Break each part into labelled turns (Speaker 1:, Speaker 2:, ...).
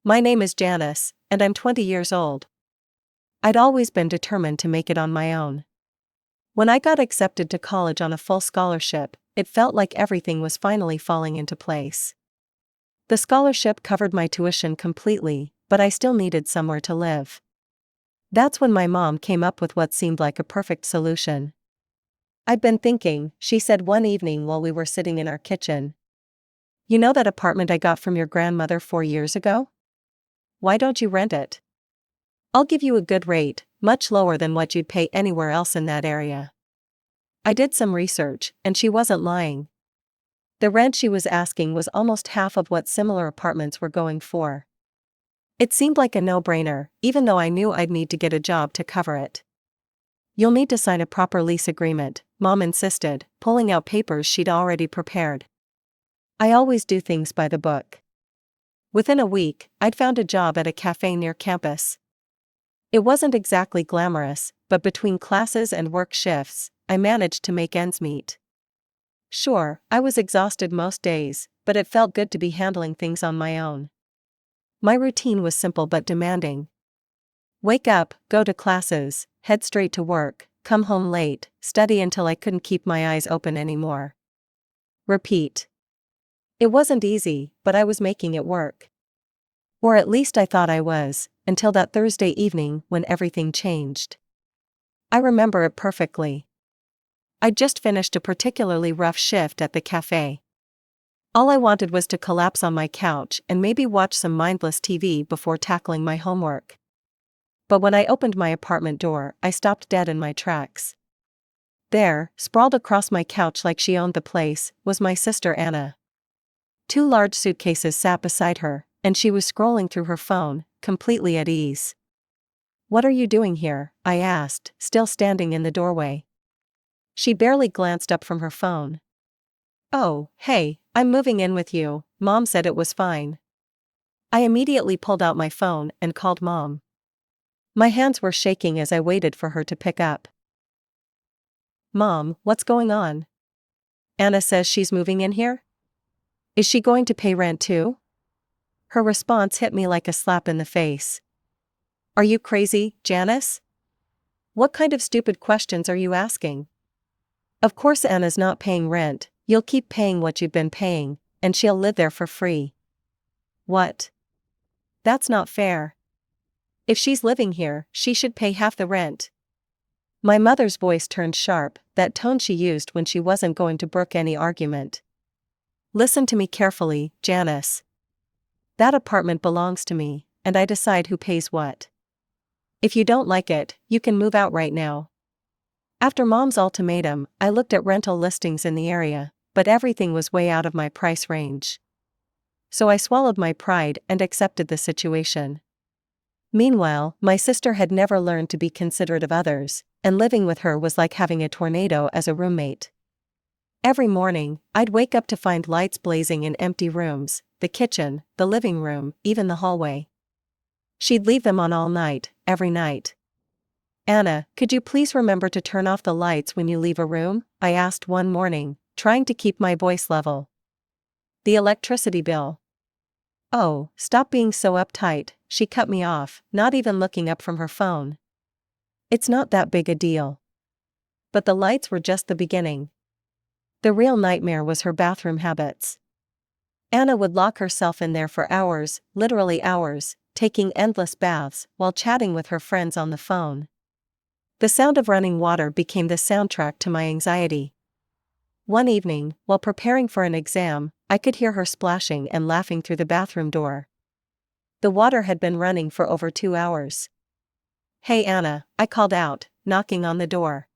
Speaker 1: My name is Janice, and I'm 20 years old. I'd always been determined to make it on my own. When I got accepted to college on a full scholarship, it felt like everything was finally falling into place. The scholarship covered my tuition completely, but I still needed somewhere to live. That's when my mom came up with what seemed like a perfect solution. "I've been thinking," she said one evening while we were sitting in our kitchen. "You know that apartment I got from your grandmother 4 years ago? Why don't you rent it? I'll give you a good rate, much lower than what you'd pay anywhere else in that area." I did some research, and she wasn't lying. The rent she was asking was almost half of what similar apartments were going for. It seemed like a no-brainer, even though I knew I'd need to get a job to cover it. "You'll need to sign a proper lease agreement," Mom insisted, pulling out papers she'd already prepared. I always do things by the book. Within a week, I'd found a job at a cafe near campus. It wasn't exactly glamorous, but between classes and work shifts, I managed to make ends meet. Sure, I was exhausted most days, but it felt good to be handling things on my own. My routine was simple but demanding. Wake up, go to classes, head straight to work, come home late, study until I couldn't keep my eyes open anymore. Repeat. It wasn't easy, but I was making it work. Or at least I thought I was, until that Thursday evening when everything changed. I remember it perfectly. I'd just finished a particularly rough shift at the cafe. All I wanted was to collapse on my couch and maybe watch some mindless TV before tackling my homework. But when I opened my apartment door, I stopped dead in my tracks. There, sprawled across my couch like she owned the place, was my sister Anna. 2 large suitcases sat beside her, and she was scrolling through her phone, completely at ease. "What are you doing here?" I asked, still standing in the doorway. She barely glanced up from her phone. "Oh, hey, I'm moving in with you," Mom said. It was fine. I immediately pulled out my phone and called Mom. My hands were shaking as I waited for her to pick up. "Mom, what's going on? Anna says she's moving in here? Is she going to pay rent too?" Her response hit me like a slap in the face. "Are you crazy, Janice? What kind of stupid questions are you asking? Of course Anna's not paying rent, you'll keep paying what you've been paying, and she'll live there for free." "What? That's not fair. If she's living here, she should pay half the rent." My mother's voice turned sharp, that tone she used when she wasn't going to brook any argument. "Listen to me carefully, Janice. That apartment belongs to me, and I decide who pays what. If you don't like it, you can move out right now." After Mom's ultimatum, I looked at rental listings in the area, but everything was way out of my price range. So I swallowed my pride and accepted the situation. Meanwhile, my sister had never learned to be considerate of others, and living with her was like having a tornado as a roommate. Every morning, I'd wake up to find lights blazing in empty rooms, the kitchen, the living room, even the hallway. She'd leave them on all night, every night. "Anna, could you please remember to turn off the lights when you leave a room?" I asked one morning, trying to keep my voice level. "The electricity bill." "Oh, stop being so uptight," she cut me off, not even looking up from her phone. "It's not that big a deal." But the lights were just the beginning. The real nightmare was her bathroom habits. Anna would lock herself in there for hours, literally hours, taking endless baths while chatting with her friends on the phone. The sound of running water became the soundtrack to my anxiety. One evening, while preparing for an exam, I could hear her splashing and laughing through the bathroom door. The water had been running for over 2 hours. "Hey Anna," I called out, knocking on the door.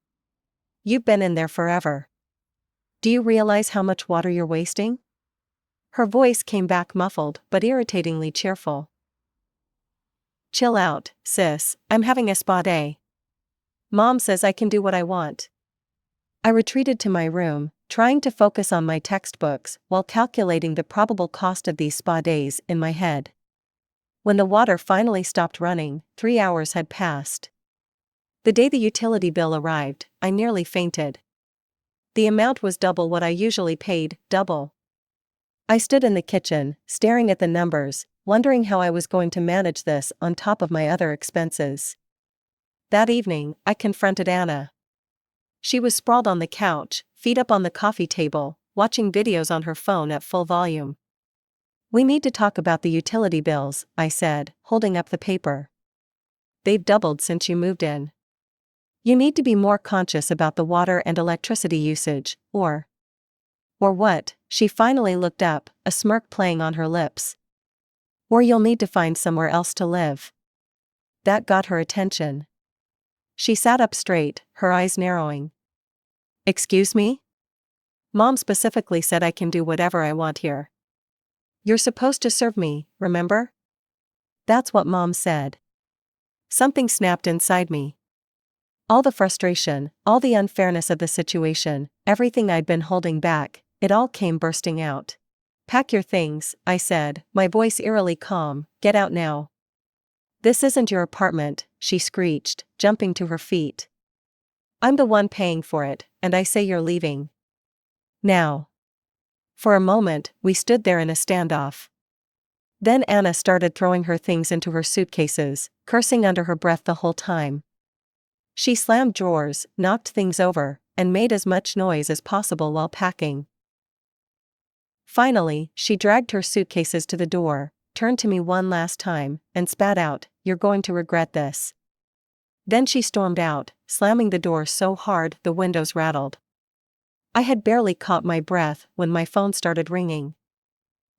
Speaker 1: "You've been in there forever. Do you realize how much water you're wasting?" Her voice came back muffled but irritatingly cheerful. "Chill out, sis, I'm having a spa day. Mom says I can do what I want." I retreated to my room, trying to focus on my textbooks while calculating the probable cost of these spa days in my head. When the water finally stopped running, 3 hours had passed. The day the utility bill arrived, I nearly fainted. The amount was double what I usually paid, double. I stood in the kitchen, staring at the numbers, wondering how I was going to manage this on top of my other expenses. That evening, I confronted Anna. She was sprawled on the couch, feet up on the coffee table, watching videos on her phone at full volume. "We need to talk about the utility bills," I said, holding up the paper. "They've doubled since you moved in. You need to be more conscious about the water and electricity usage, or what?" She finally looked up, a smirk playing on her lips. "Or you'll need to find somewhere else to live." That got her attention. She sat up straight, her eyes narrowing. "Excuse me? Mom specifically said I can do whatever I want here. You're supposed to serve me, remember?" That's what Mom said. Something snapped inside me. All the frustration, all the unfairness of the situation, everything I'd been holding back, it all came bursting out. "Pack your things," I said, my voice eerily calm. "Get out now." "This isn't your apartment," she screeched, jumping to her feet. "I'm the one paying for it, and I say you're leaving. Now." For a moment, we stood there in a standoff. Then Anna started throwing her things into her suitcases, cursing under her breath the whole time. She slammed drawers, knocked things over, and made as much noise as possible while packing. Finally, she dragged her suitcases to the door, turned to me one last time, and spat out, "You're going to regret this." Then she stormed out, slamming the door so hard the windows rattled. I had barely caught my breath when my phone started ringing.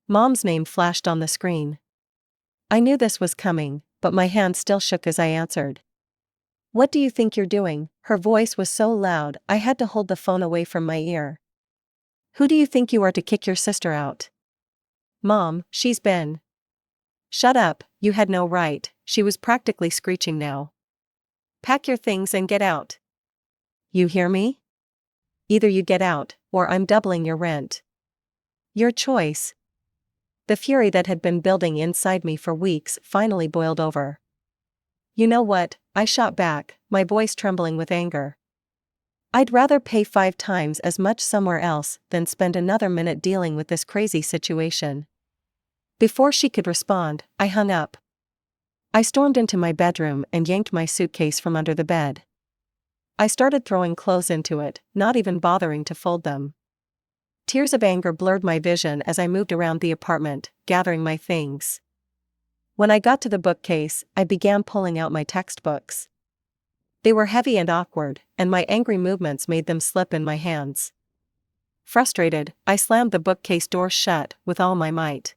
Speaker 1: Mom's name flashed on the screen. I knew this was coming, but my hand still shook as I answered. "What do you think you're doing?" Her voice was so loud I had to hold the phone away from my ear. "Who do you think you are to kick your sister out?" "Mom, she's been..." "Shut up, you had no right," she was practically screeching now. "Pack your things and get out. You hear me? Either you get out, or I'm doubling your rent. Your choice." The fury that had been building inside me for weeks finally boiled over. "You know what?" I shot back, my voice trembling with anger. "I'd rather pay 5 times as much somewhere else than spend another minute dealing with this crazy situation." Before she could respond, I hung up. I stormed into my bedroom and yanked my suitcase from under the bed. I started throwing clothes into it, not even bothering to fold them. Tears of anger blurred my vision as I moved around the apartment, gathering my things. When I got to the bookcase, I began pulling out my textbooks. They were heavy and awkward, and my angry movements made them slip in my hands. Frustrated, I slammed the bookcase door shut with all my might.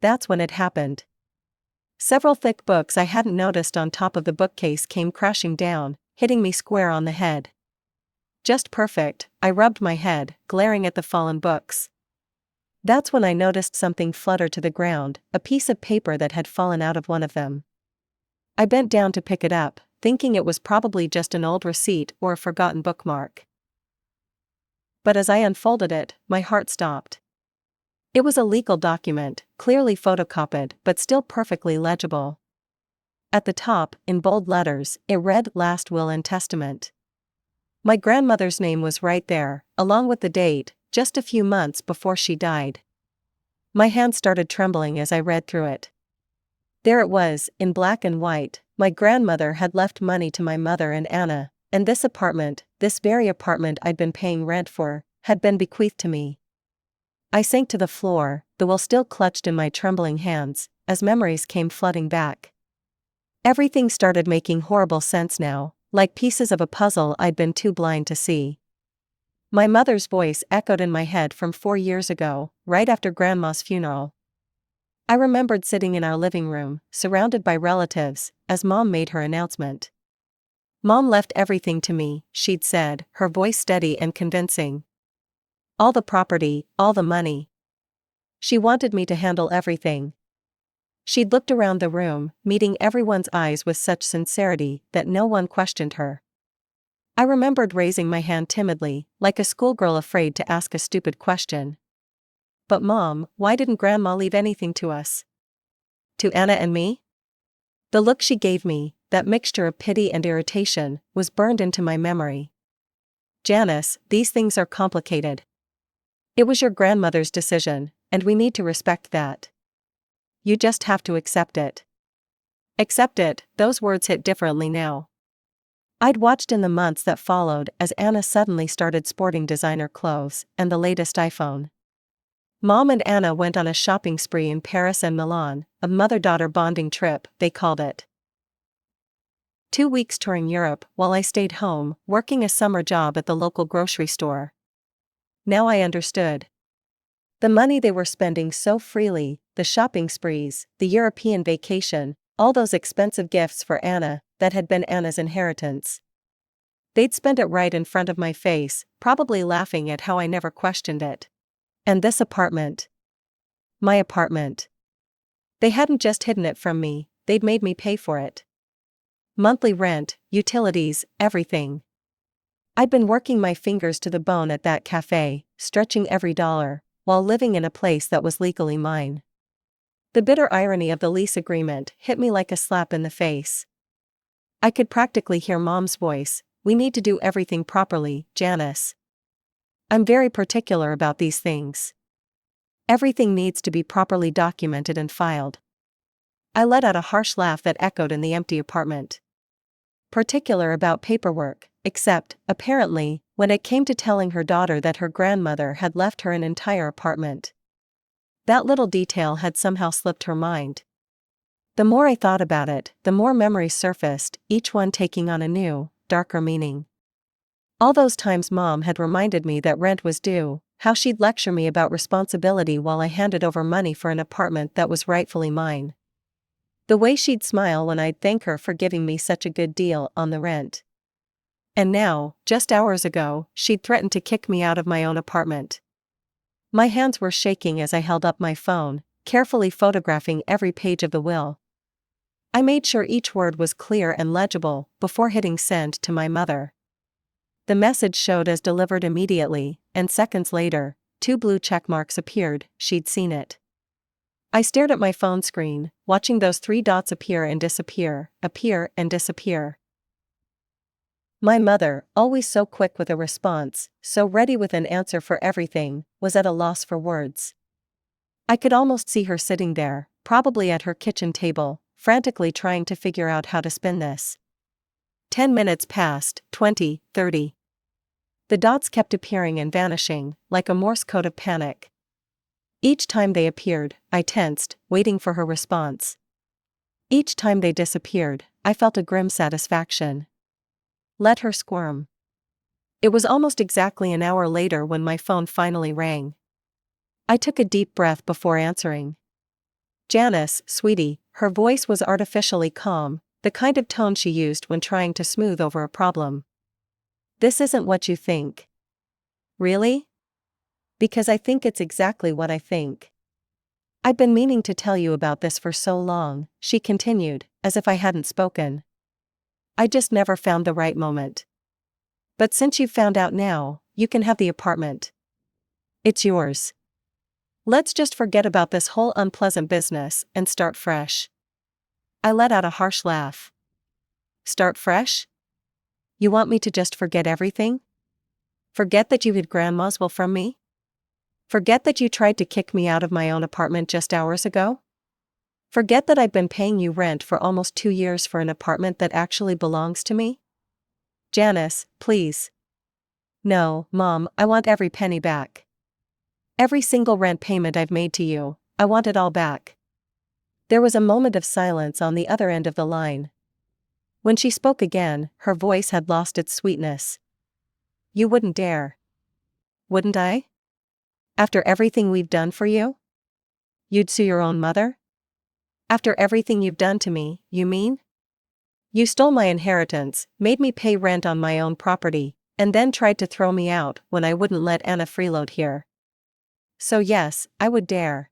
Speaker 1: That's when it happened. Several thick books I hadn't noticed on top of the bookcase came crashing down, hitting me square on the head. "Just perfect," I rubbed my head, glaring at the fallen books. That's when I noticed something flutter to the ground, a piece of paper that had fallen out of one of them. I bent down to pick it up, thinking it was probably just an old receipt or a forgotten bookmark. But as I unfolded it, my heart stopped. It was a legal document, clearly photocopied but still perfectly legible. At the top, in bold letters, it read "Last Will and Testament." My grandmother's name was right there, along with the date, just a few months before she died. My hand started trembling as I read through it. There it was, in black and white. My grandmother had left money to my mother and Anna, and this apartment, this very apartment I'd been paying rent for, had been bequeathed to me. I sank to the floor, the will still clutched in my trembling hands, as memories came flooding back. Everything started making horrible sense now, like pieces of a puzzle I'd been too blind to see. My mother's voice echoed in my head from 4 years ago, right after Grandma's funeral. I remembered sitting in our living room, surrounded by relatives, as Mom made her announcement. "Mom left everything to me," she'd said, her voice steady and convincing. "All the property, all the money. She wanted me to handle everything." She'd looked around the room, meeting everyone's eyes with such sincerity that no one questioned her. I remembered raising my hand timidly, like a schoolgirl afraid to ask a stupid question. "But Mom, why didn't Grandma leave anything to us? To Anna and me?" The look she gave me, that mixture of pity and irritation, was burned into my memory. "Janice, these things are complicated. It was your grandmother's decision, and we need to respect that." You just have to accept it. Accept it, those words hit differently now. I'd watched in the months that followed as Anna suddenly started sporting designer clothes and the latest iPhone. Mom and Anna went on a shopping spree in Paris and Milan, a mother-daughter bonding trip, they called it. 2 weeks touring Europe while I stayed home, working a summer job at the local grocery store. Now I understood. The money they were spending so freely, the shopping sprees, the European vacation, all those expensive gifts for Anna, that had been Anna's inheritance. They'd spent it right in front of my face, probably laughing at how I never questioned it. And this apartment. My apartment. They hadn't just hidden it from me, they'd made me pay for it. Monthly rent, utilities, everything. I'd been working my fingers to the bone at that cafe, stretching every dollar, while living in a place that was legally mine. The bitter irony of the lease agreement hit me like a slap in the face. I could practically hear Mom's voice, "We need to do everything properly, Janice. I'm very particular about these things. Everything needs to be properly documented and filed." I let out a harsh laugh that echoed in the empty apartment. Particular about paperwork, except, apparently, when it came to telling her daughter that her grandmother had left her an entire apartment. That little detail had somehow slipped her mind. The more I thought about it, the more memories surfaced, each one taking on a new, darker meaning. All those times Mom had reminded me that rent was due, how she'd lecture me about responsibility while I handed over money for an apartment that was rightfully mine. The way she'd smile when I'd thank her for giving me such a good deal on the rent. And now, just hours ago, she'd threatened to kick me out of my own apartment. My hands were shaking as I held up my phone, carefully photographing every page of the will. I made sure each word was clear and legible before hitting send to my mother. The message showed as delivered immediately, and seconds later, 2 blue check marks appeared. She'd seen it. I stared at my phone screen, watching those 3 dots appear and disappear, appear and disappear. My mother, always so quick with a response, so ready with an answer for everything, was at a loss for words. I could almost see her sitting there, probably at her kitchen table, frantically trying to figure out how to spin this. 10 minutes passed, 20, 30. The dots kept appearing and vanishing, like a Morse code of panic. Each time they appeared, I tensed, waiting for her response. Each time they disappeared, I felt a grim satisfaction. Let her squirm. It was almost exactly an hour later when my phone finally rang. I took a deep breath before answering. "Janice, sweetie," her voice was artificially calm, the kind of tone she used when trying to smooth over a problem. "This isn't what you think." "Really?" "Because I think it's exactly what I think." "I've been meaning to tell you about this for so long," she continued, as if I hadn't spoken. "I just never found the right moment. But since you've found out now, you can have the apartment. It's yours. Let's just forget about this whole unpleasant business and start fresh." I let out a harsh laugh. "Start fresh? You want me to just forget everything? Forget that you hid Grandma's will from me? Forget that you tried to kick me out of my own apartment just hours ago? Forget that I've been paying you rent for almost 2 years for an apartment that actually belongs to me? Janice, please." "No, Mom, I want every penny back. Every single rent payment I've made to you, I want it all back." There was a moment of silence on the other end of the line. When she spoke again, her voice had lost its sweetness. "You wouldn't dare." "Wouldn't I? After everything we've done for you? You'd sue your own mother? After everything you've done to me, you mean? You stole my inheritance, made me pay rent on my own property, and then tried to throw me out when I wouldn't let Anna freeload here. So yes, I would dare."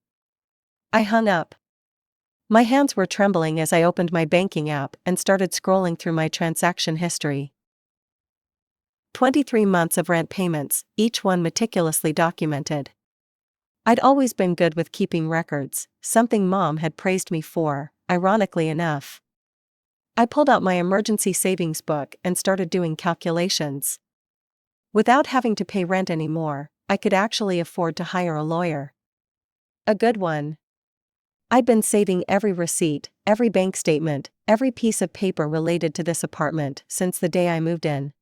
Speaker 1: I hung up. My hands were trembling as I opened my banking app and started scrolling through my transaction history. 23 months of rent payments, each one meticulously documented. I'd always been good with keeping records, something Mom had praised me for, ironically enough. I pulled out my emergency savings book and started doing calculations. Without having to pay rent anymore, I could actually afford to hire a lawyer. A good one. I'd been saving every receipt, every bank statement, every piece of paper related to this apartment since the day I moved in.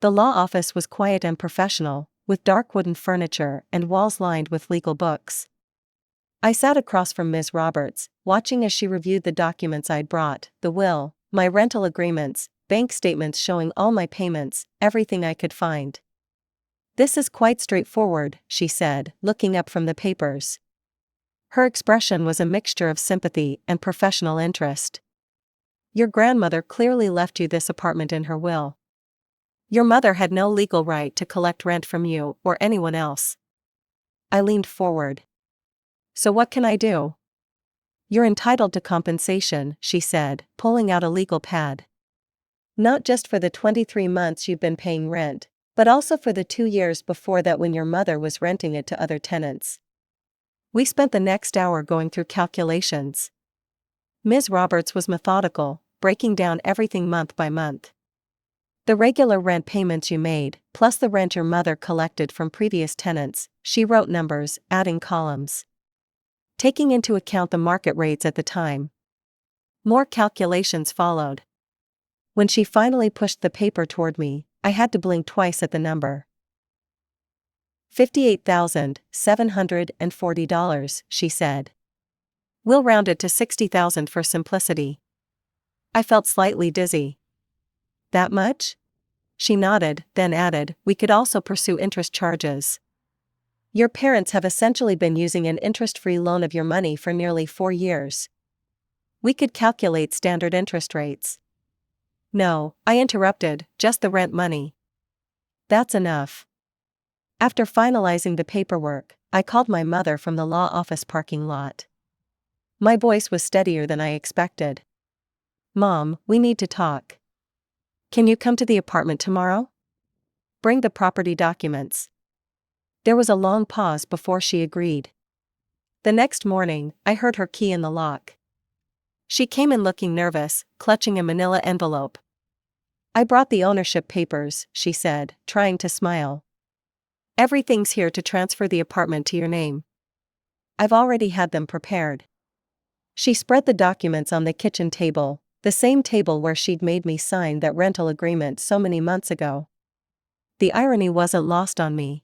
Speaker 1: The law office was quiet and professional, with dark wooden furniture and walls lined with legal books. I sat across from Ms. Roberts, watching as she reviewed the documents I'd brought, the will, my rental agreements, bank statements showing all my payments, everything I could find. "This is quite straightforward," she said, looking up from the papers. Her expression was a mixture of sympathy and professional interest. "Your grandmother clearly left you this apartment in her will. Your mother had no legal right to collect rent from you or anyone else." I leaned forward. "So what can I do?" "You're entitled to compensation," she said, pulling out a legal pad. "Not just for the 23 months you've been paying rent, but also for the 2 years before that when your mother was renting it to other tenants." We spent the next hour going through calculations. Ms. Roberts was methodical, breaking down everything month by month. "The regular rent payments you made, plus the rent your mother collected from previous tenants," she wrote numbers, adding columns. "Taking into account the market rates at the time." More calculations followed. When she finally pushed the paper toward me, I had to blink twice at the number. $58,740, she said. "We'll round it to 60,000 for simplicity." I felt slightly dizzy. "That much?" She nodded, then added, "We could also pursue interest charges. Your parents have essentially been using an interest-free loan of your money for nearly 4 years. We could calculate standard interest rates." "No," I interrupted, "just the rent money." "That's enough." After finalizing the paperwork, I called my mother from the law office parking lot. My voice was steadier than I expected. "Mom, we need to talk. Can you come to the apartment tomorrow? Bring the property documents." There was a long pause before she agreed. The next morning, I heard her key in the lock. She came in looking nervous, clutching a manila envelope. "I brought the ownership papers," she said, trying to smile. "Everything's here to transfer the apartment to your name. I've already had them prepared." She spread the documents on the kitchen table, the same table where she'd made me sign that rental agreement so many months ago. The irony wasn't lost on me.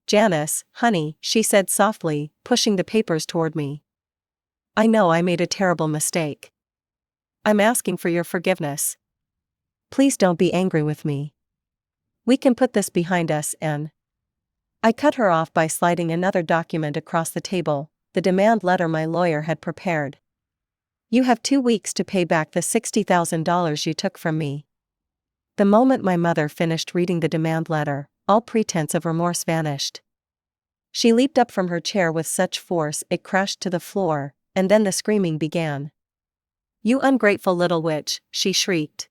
Speaker 1: "Janice, honey," she said softly, pushing the papers toward me. "I know I made a terrible mistake. I'm asking for your forgiveness. Please don't be angry with me. We can put this behind us and—" I cut her off by sliding another document across the table, the demand letter my lawyer had prepared. "You have 2 weeks to pay back the $60,000 you took from me." The moment my mother finished reading the demand letter, all pretense of remorse vanished. She leaped up from her chair with such force it crashed to the floor, and then the screaming began. "You ungrateful little witch," she shrieked.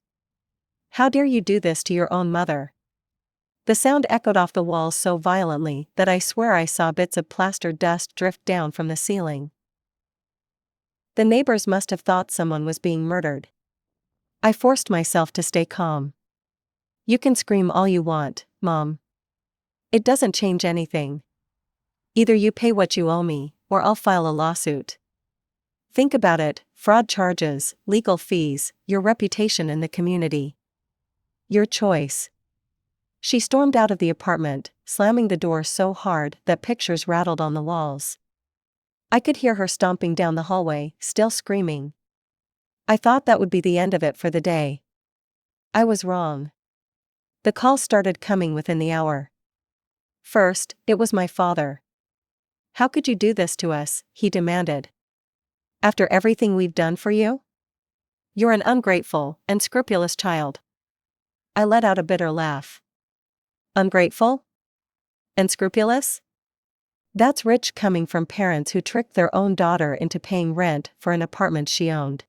Speaker 1: "How dare you do this to your own mother?" The sound echoed off the walls so violently that I swear I saw bits of plaster dust drift down from the ceiling. The neighbors must have thought someone was being murdered. I forced myself to stay calm. "You can scream all you want, Mom. It doesn't change anything. Either you pay what you owe me, or I'll file a lawsuit. Think about it: fraud charges, legal fees, your reputation in the community. Your choice." She stormed out of the apartment, slamming the door so hard that pictures rattled on the walls. I could hear her stomping down the hallway, still screaming. I thought that would be the end of it for the day. I was wrong. The calls started coming within the hour. First, it was my father. "How could you do this to us?" he demanded. "After everything we've done for you? You're an ungrateful, unscrupulous child." I let out a bitter laugh. "Ungrateful? Unscrupulous? That's rich coming from parents who tricked their own daughter into paying rent for an apartment she owned.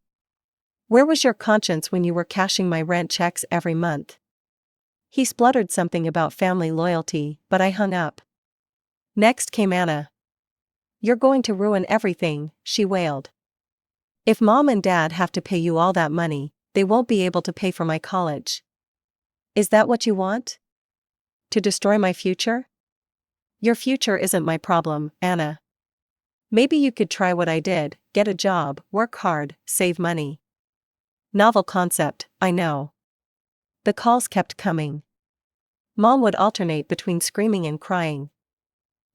Speaker 1: Where was your conscience when you were cashing my rent checks every month?" He spluttered something about family loyalty, but I hung up. Next came Anna. "You're going to ruin everything," she wailed. "If Mom and Dad have to pay you all that money, they won't be able to pay for my college. Is that what you want? To destroy my future? Your future isn't my problem, Anna. Maybe you could try what I did, get a job, work hard, save money. Novel concept, I know. The calls kept coming. Mom would alternate between screaming and crying.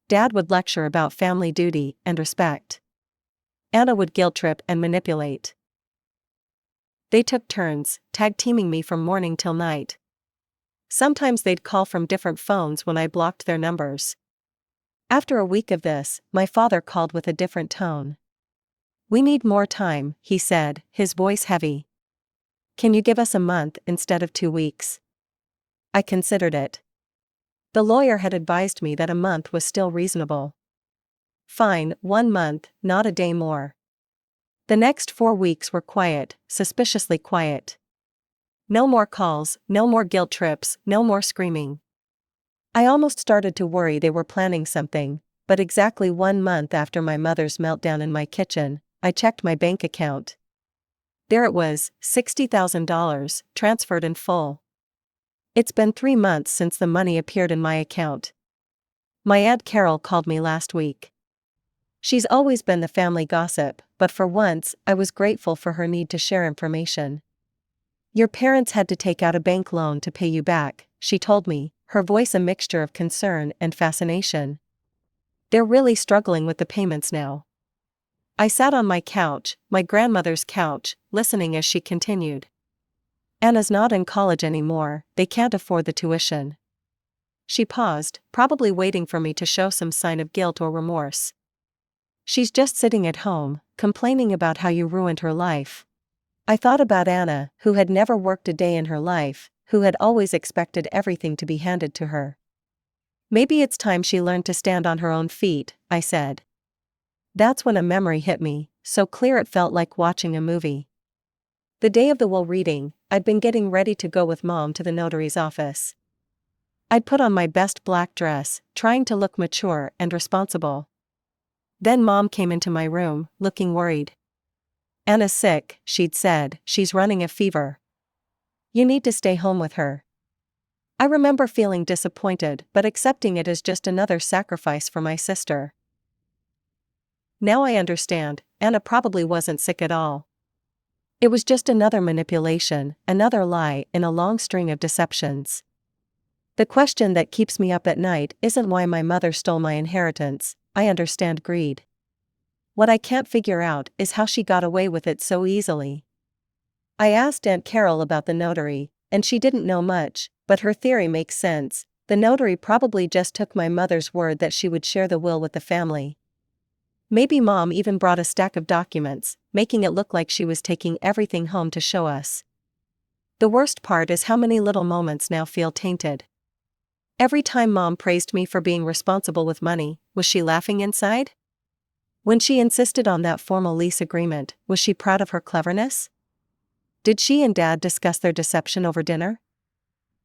Speaker 1: Dad would lecture about family duty and respect. Anna would guilt trip and manipulate. They took turns, tag teaming me from morning till night. Sometimes they'd call from different phones when I blocked their numbers. After a week of this, my father called with a different tone. "We need more time," he said, his voice heavy. "Can you give us a month instead of 2 weeks?" I considered it. The lawyer had advised me that a month was still reasonable. Fine, 1 month, not a day more. The next 4 weeks were quiet, suspiciously quiet. No more calls, no more guilt trips, no more screaming. I almost started to worry they were planning something, but exactly 1 month after my mother's meltdown in my kitchen, I checked my bank account. There it was, $60,000, transferred in full. It's been 3 months since the money appeared in my account. My Aunt Carol called me last week. She's always been the family gossip, but for once, I was grateful for her need to share information. "Your parents had to take out a bank loan to pay you back," she told me, her voice a mixture of concern and fascination. "They're really struggling with the payments now." I sat on my couch, my grandmother's couch, listening as she continued. "Anna's not in college anymore, they can't afford the tuition." She paused, probably waiting for me to show some sign of guilt or remorse. "She's just sitting at home, complaining about how you ruined her life." I thought about Anna, who had never worked a day in her life, who had always expected everything to be handed to her. "Maybe it's time she learned to stand on her own feet," I said. That's when a memory hit me, so clear it felt like watching a movie. The day of the will reading, I'd been getting ready to go with Mom to the notary's office. I'd put on my best black dress, trying to look mature and responsible. Then Mom came into my room, looking worried. "Anna's sick," she'd said, "she's running a fever. You need to stay home with her." I remember feeling disappointed but accepting it as just another sacrifice for my sister. Now I understand, Anna probably wasn't sick at all. It was just another manipulation, another lie in a long string of deceptions. The question that keeps me up at night isn't why my mother stole my inheritance. I understand greed. What I can't figure out is how she got away with it so easily. I asked Aunt Carol about the notary, and she didn't know much, but her theory makes sense. The notary probably just took my mother's word that she would share the will with the family. Maybe Mom even brought a stack of documents, making it look like she was taking everything home to show us. The worst part is how many little moments now feel tainted. Every time Mom praised me for being responsible with money, was she laughing inside? When she insisted on that formal lease agreement, was she proud of her cleverness? Did she and Dad discuss their deception over dinner?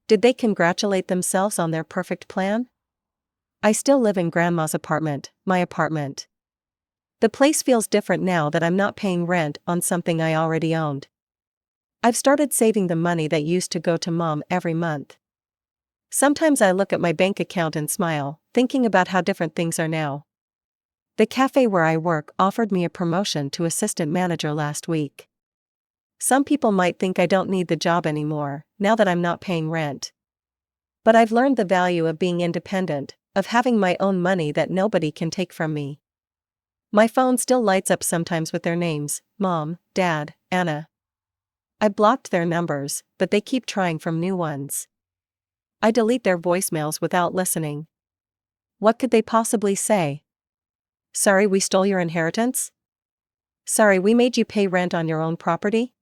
Speaker 1: Did they congratulate themselves on their perfect plan? I still live in Grandma's apartment, my apartment. The place feels different now that I'm not paying rent on something I already owned. I've started saving the money that used to go to Mom every month. Sometimes I look at my bank account and smile, thinking about how different things are now. The cafe where I work offered me a promotion to assistant manager last week. Some people might think I don't need the job anymore, now that I'm not paying rent. But I've learned the value of being independent, of having my own money that nobody can take from me. My phone still lights up sometimes with their names: Mom, Dad, Anna. I blocked their numbers, but they keep trying from new ones. I delete their voicemails without listening. What could they possibly say? "Sorry we stole your inheritance?" "Sorry we made you pay rent on your own property?"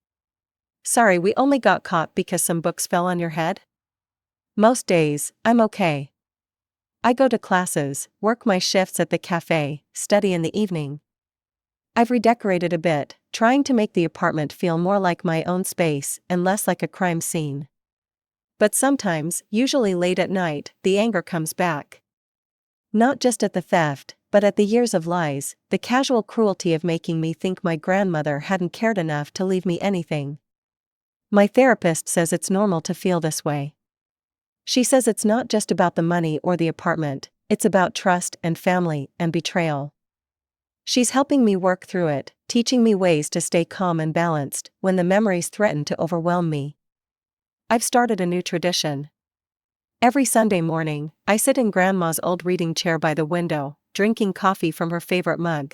Speaker 1: "Sorry we only got caught because some books fell on your head?" Most days, I'm okay. I go to classes, work my shifts at the cafe, study in the evening. I've redecorated a bit, trying to make the apartment feel more like my own space and less like a crime scene. But sometimes, usually late at night, the anger comes back. Not just at the theft, but at the years of lies, the casual cruelty of making me think my grandmother hadn't cared enough to leave me anything. My therapist says it's normal to feel this way. She says it's not just about the money or the apartment, it's about trust and family and betrayal. She's helping me work through it, teaching me ways to stay calm and balanced when the memories threaten to overwhelm me. I've started a new tradition. Every Sunday morning, I sit in Grandma's old reading chair by the window, drinking coffee from her favorite mug.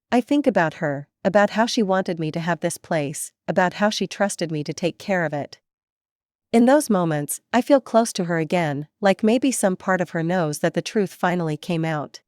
Speaker 1: I think about her, about how she wanted me to have this place, about how she trusted me to take care of it. In those moments, I feel close to her again, like maybe some part of her knows that the truth finally came out.